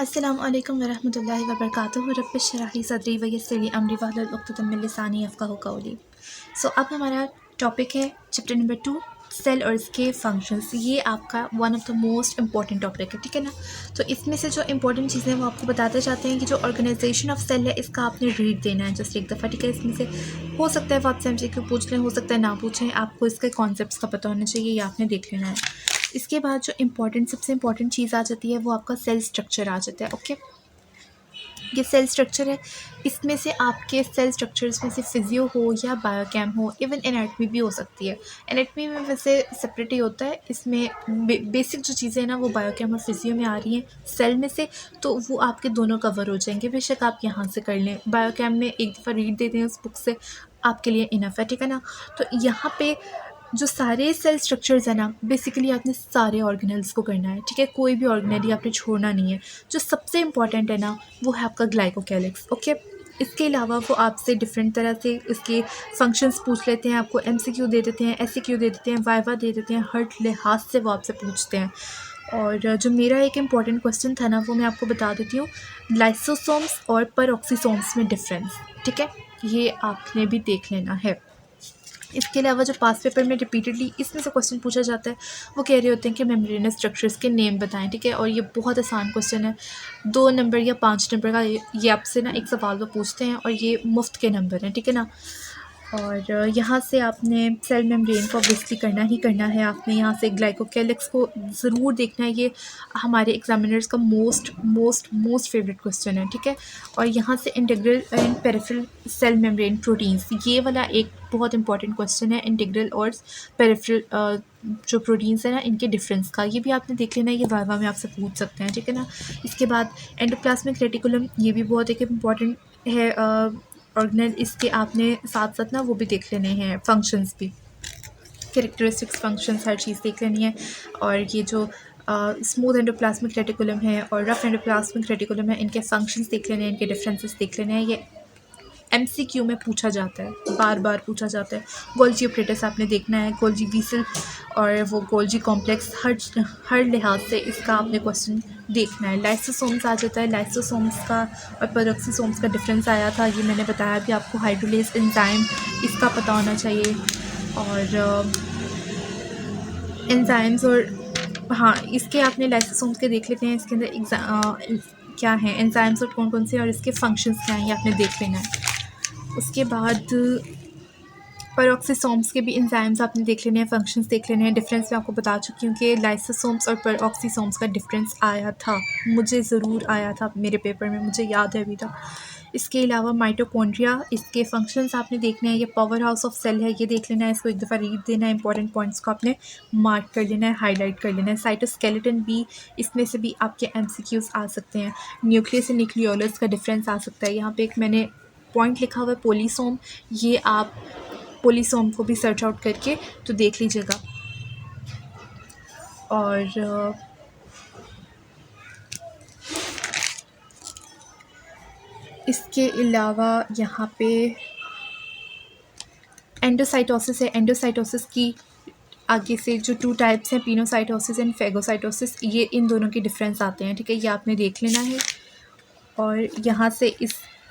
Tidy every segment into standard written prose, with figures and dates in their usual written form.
अस्सलाम वालेकुम वरहमतुल्लाहि वबरकातुहू रब्बिश इश्रह ली सदरी वयस्सिर ली अमरी वहलुल उक़्दतम मिन लिसानी यफ़क़हू क़ौली। अब हमारा टॉपिक है चैप्टर नंबर 2, सेल और इसके फंक्शंस। ये आपका one of the most important topic है, ठीक है ना। तो इसमें से जो इंपॉर्टेंट चीज़ें हैं वो आपको बताते जाते हैं कि जो ऑर्गेनाइजेशन ऑफ सेल है इसका आपने रीड देना है जस्ट एक दफ़ा, ठीक है। इसमें से हो सकता है वो आपसे एमसीक्यू पूछ लें, हो सकता है ना पूछें, आपको इसके कॉन्सेप्ट्स का पता होना चाहिए, ये आपने देख लेना है। इसके बाद जो सबसे इम्पॉर्टेंट चीज़ आ जाती है वो आपका सेल स्ट्रक्चर आ जाता है। ओके, ये सेल स्ट्रक्चर है, इसमें से आपके सेल स्ट्रक्चर्स में से फिजियो हो या बायोकेम हो, इवन एनाटमी भी हो सकती है। एनाटमी में वैसे सेपरेट ही होता है, इसमें बेसिक जो चीज़ें हैं ना वो बायोकेम और फिजियो में आ रही हैं सेल में से, तो वो आपके दोनों कवर हो जाएंगे। बेशक आप यहाँ से कर लें, बायोकेम में एक दफ़ा रीड देते हैं उस बुक से, आपके लिए इनफ है, ठीक है ना। तो यहाँ पे जो सारे सेल स्ट्रक्चर्स हैं ना, बेसिकली आपने सारे ऑर्गेनल्स को करना है, ठीक है। कोई भी ऑर्गेनली आपने छोड़ना नहीं है। जो सबसे इम्पॉर्टेंट है ना वो है आपका ग्लाइकोकैलिक्स। ओके, इसके अलावा वो आपसे डिफरेंट तरह से इसके फंक्शंस पूछ लेते हैं, आपको एमसीक्यू दे देते हैं, एससीक्यू दे देते हैं, वाइवा दे देते हैं, हर लिहाज से वो आपसे पूछते हैं। और जो मेरा एक इम्पॉर्टेंट क्वेश्चन था ना वो मैं आपको बता देती हूँ, लाइसोसोम्स और परऑक्सीसोम्स में डिफरेंस, ठीक है, ये आपने भी देख लेना है। इसके अलावा जो पास पेपर में रिपीटेडली इसमें से क्वेश्चन पूछा जाता है वो कह रहे होते हैं कि मेम्ब्रेनस स्ट्रक्चर्स के नेम बताएं, ठीक है। और ये बहुत आसान क्वेश्चन है, 2 नंबर या 5 नंबर का ये आपसे ना एक सवाल वो पूछते हैं और ये मुफ्त के नंबर हैं, ठीक है ना। और यहाँ से आपने सेल मेम्ब्रेन को ऑब्वियसली करना ही करना है, आपने यहाँ से ग्लाइकोकैलिक्स को ज़रूर देखना है, ये हमारे एग्जामिनर्स का most most most favourite question है, ठीक है। और यहाँ से integral and peripheral cell membrane proteins, ये वाला एक बहुत इंपॉर्टेंट क्वेश्चन है, इंटीग्रल और पेरिफेरल जो प्रोटीन्स है ना इनके डिफरेंस का, ये भी आपने देख लेना है, ये वाइवा में आपसे पूछ सकते हैं, ठीक है ना। इसके बाद एंडोप्लाज्मिक रेटिकुलम, ये भी बहुत एक इम्पॉर्टेंट है ऑर्गेनल, इसके आपने साथ साथ ना वो भी देख लेने हैं, फंक्शंस भी, कैरेक्टरिस्टिक्स, फंक्शंस, हर चीज़ देख लेनी है। और ये जो स्मूथ एंडोप्लाज्मिक रेटिकुलम है और रफ एंडोप्लाज्मिक रेटिकुलम है, इनके फंक्शंस देख लेने हैं, इनके डिफरेंसेस देख लेने हैं। ये एमसीक्यू में पूछा जाता है, बार बार पूछा जाता है। गोल्जी ऑपरेटस आपने देखना है, गोल्जी वीसल और वो गोल्जी कॉम्प्लेक्स, हर लिहाज से इसका आपने क्वेश्चन देखना है। लाइसोसोम्स आ जाता है, लाइसोसोम्स का और पेरोक्सीसोम्स का डिफरेंस आया था, ये मैंने बताया भी आपको। हाइड्रोलेज एंजाइम, इसका पता होना चाहिए। और एंजाइम्स और हाँ, इसके आपने लाइसोसोम्स के देख लेते हैं, इसके अंदर क्या है एंजाइम्स और कौन कौन से और इसके फंक्शंस क्या हैं, ये आपने देख लेना है। उसके बाद पेरोक्सीसोम्स के भी एंजाइम्स आपने देख लेने हैं, फंक्शंस देख लेने हैं। डिफरेंस मैं आपको बता चुकी हूँ कि लाइसोसोम्स और पेरोक्सीसोम्स का डिफरेंस आया था, मुझे ज़रूर आया था मेरे पेपर में, मुझे याद है अभी तक। इसके अलावा माइटोकॉन्ड्रिया, इसके फंक्शंस आपने देखने हैं, ये पावर हाउस ऑफ सेल है, ये देख लेना है, इसको एक दफ़ा रीड देना है, इंपॉर्टेंट पॉइंट्स को आपने मार्क कर लेना है, हाईलाइट कर लेना है। साइटोस्केलेटन भी, इसमें से भी आपके एमसीक्यूज़ आ सकते हैं। न्यूक्लियस और न्यूक्लियोलस का डिफरेंस आ सकता है। यहाँ पे एक मैंने पॉइंट लिखा हुआ है पोलीसोम, ये आप पोलीसोम को भी सर्च आउट करके तो देख लीजिएगा। और इसके अलावा यहाँ पे एंडोसाइटोसिस है, एंडोसाइटोसिस की आगे से जो 2 टाइप्स हैं, पिनोसाइटोसिस एंड फेगोसाइटोसिस, ये इन दोनों के डिफरेंस आते हैं, ठीक है, ये आपने देख लेना है। और यहाँ से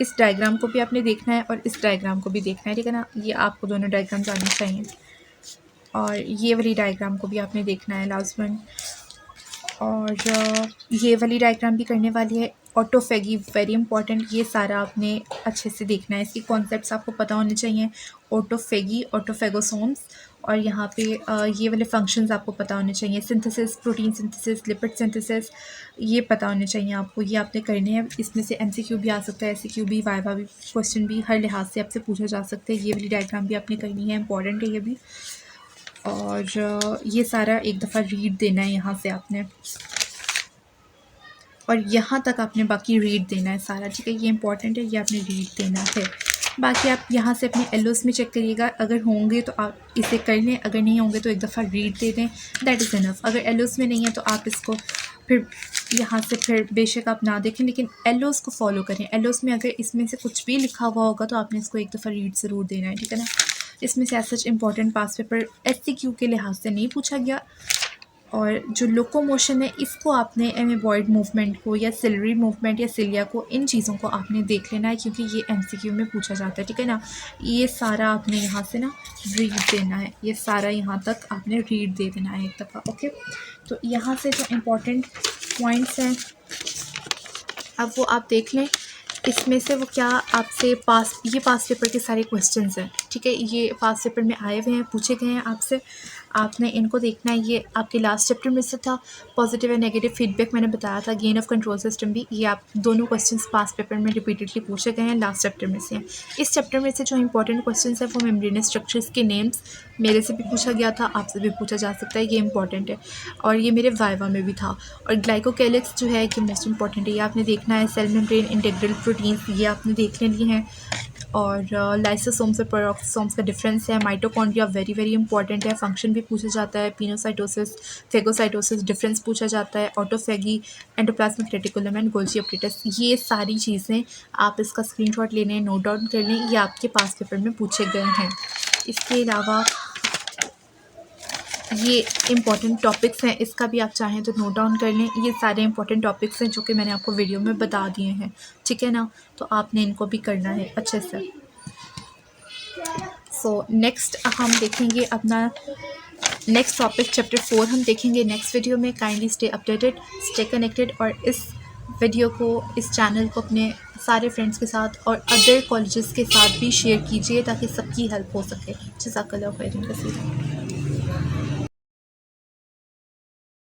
इस डायग्राम को भी आपने देखना है और इस डायग्राम को भी देखना है, ठीक है ना, ये आपको दोनों डायग्राम जानने चाहिए। और ये वाली डायग्राम को भी आपने देखना है लाजमन। और ये वाली डायग्राम भी करने वाली है। ऑटोफेगी वेरी इंपॉर्टेंट, ये सारा आपने अच्छे से देखना है, इसकी कॉन्सेप्ट्स आपको पता होने चाहिए। ऑटोफेगी, ऑटोफेगोसोम्स, और यहाँ पे ये वाले फंक्शंस आपको पता होने चाहिए। Synthesis, protein synthesis, lipid synthesis, ये पता होने चाहिए आपको, ये आपने करने हैं। इसमें से एमसीक्यू भी आ सकता है, एससीक्यू भी, वाइवा भी, क्वेश्चन भी हर लिहाज से आपसे पूछा जा सकता है। ये वाली डायग्राम भी आपने करनी है, इंपॉर्टेंट है ये भी। और ये सारा एक दफ़ा रीड देना है यहाँ से आपने, और यहाँ तक आपने बाकी रीड देना है सारा, ठीक है, ये इंपॉर्टेंट है, ये आपने रीड देना है। बाकी आप यहाँ से अपने एलोस में चेक करिएगा, अगर होंगे तो आप इसे कर लें, अगर नहीं होंगे तो एक दफ़ा रीड दे दें, दैट इज़ इनफ। अगर एलोस में नहीं है तो आप इसको फिर यहाँ से फिर बेशक आप ना देखें, लेकिन एलोस को फॉलो करें। एलोस में अगर इसमें से कुछ भी लिखा हुआ होगा तो आपने इसको एक दफ़ा रीड ज़रूर देना है, ठीक है ना। इसमें से सच इंपॉर्टेंट पास पेपर एससीक्यू के लिहाज से नहीं पूछा गया। और जो लोकोमोशन है इसको आपने एमेबॉयड मूवमेंट को या सिलरी मूवमेंट या सिलिया को, इन चीज़ों को आपने देख लेना है क्योंकि ये एमसीक्यू में पूछा जाता है, ठीक है ना। ये सारा आपने यहाँ से ना रीड देना है, ये सारा यहाँ तक आपने रीड दे देना है एक दफ़ा, ओके। तो यहाँ से जो इम्पोर्टेंट पॉइंट्स हैं अब वो आप देख लें। इसमें से वो क्या आपसे ये पास पेपर के सारे क्वेश्चंस हैं, ठीक है। ये पास पेपर में आए हुए हैं, पूछे गए हैं आपसे, आपने इनको देखना है। ये आपके लास्ट चैप्टर में से था, पॉजिटिव एंड नेगेटिव फीडबैक मैंने बताया था, गेन ऑफ कंट्रोल सिस्टम भी। ये आप दोनों क्वेश्चंस पास पेपर में रिपीटेडली पूछे गए हैं, लास्ट चैप्टर में से हैं। इस चैप्टर में से जो इंपॉर्टेंट क्वेश्चंस हैं वो मेम्ब्रेनस स्ट्रक्चर्स के नेम्स, मेरे से भी पूछा गया था, आपसे भी पूछा जा सकता है, ये इंपॉर्टेंट है। और ये मेरे वाइवा में भी था। और ग्लाइकोकैलिक्स जो है कि मोस्ट इंपॉर्टेंट है, ये आपने देखना है। सेल मेम्ब्रेन, इंटीग्रल प्रोटीन्स, ये आपने देख लिए हैं। और लाइसोसोम्स और पेरोक्सोम्स का डिफरेंस है। माइटोकॉन्ड्रिया वेरी वेरी इंपॉर्टेंट है, फंक्शन भी पूछा जाता है। पिनोसाइटोसिस, फेगोसाइटोसिस डिफरेंस पूछा जाता है। Autophagy, endoplasmic reticulum and Golgi ऑप्टिटस, ये सारी चीज़ें आप इसका स्क्रीनशॉट ले लें, नोट डाउन कर लें, ये आपके पास पेपर में पूछे गए हैं। इसके अलावा ये इंपॉर्टेंट टॉपिक्स हैं, इसका भी आप चाहें तो नोट डाउन कर लें। ये सारे इंपॉर्टेंट टॉपिक्स हैं जो कि मैंने आपको वीडियो में बता दिए हैं, ठीक है ना। तो आपने इनको भी करना है अच्छे से। सो नेक्स्ट हम देखेंगे अपना नेक्स्ट टॉपिक चैप्टर 4 हम देखेंगे नेक्स्ट वीडियो में। Kindly stay updated, stay connected, और इस वीडियो को, इस चैनल को अपने सारे फ्रेंड्स के साथ और अदर कॉलेजेस के साथ भी शेयर कीजिए ताकि सबकी हेल्प हो सके। जज़ाकल्लाह खैरन कसीर।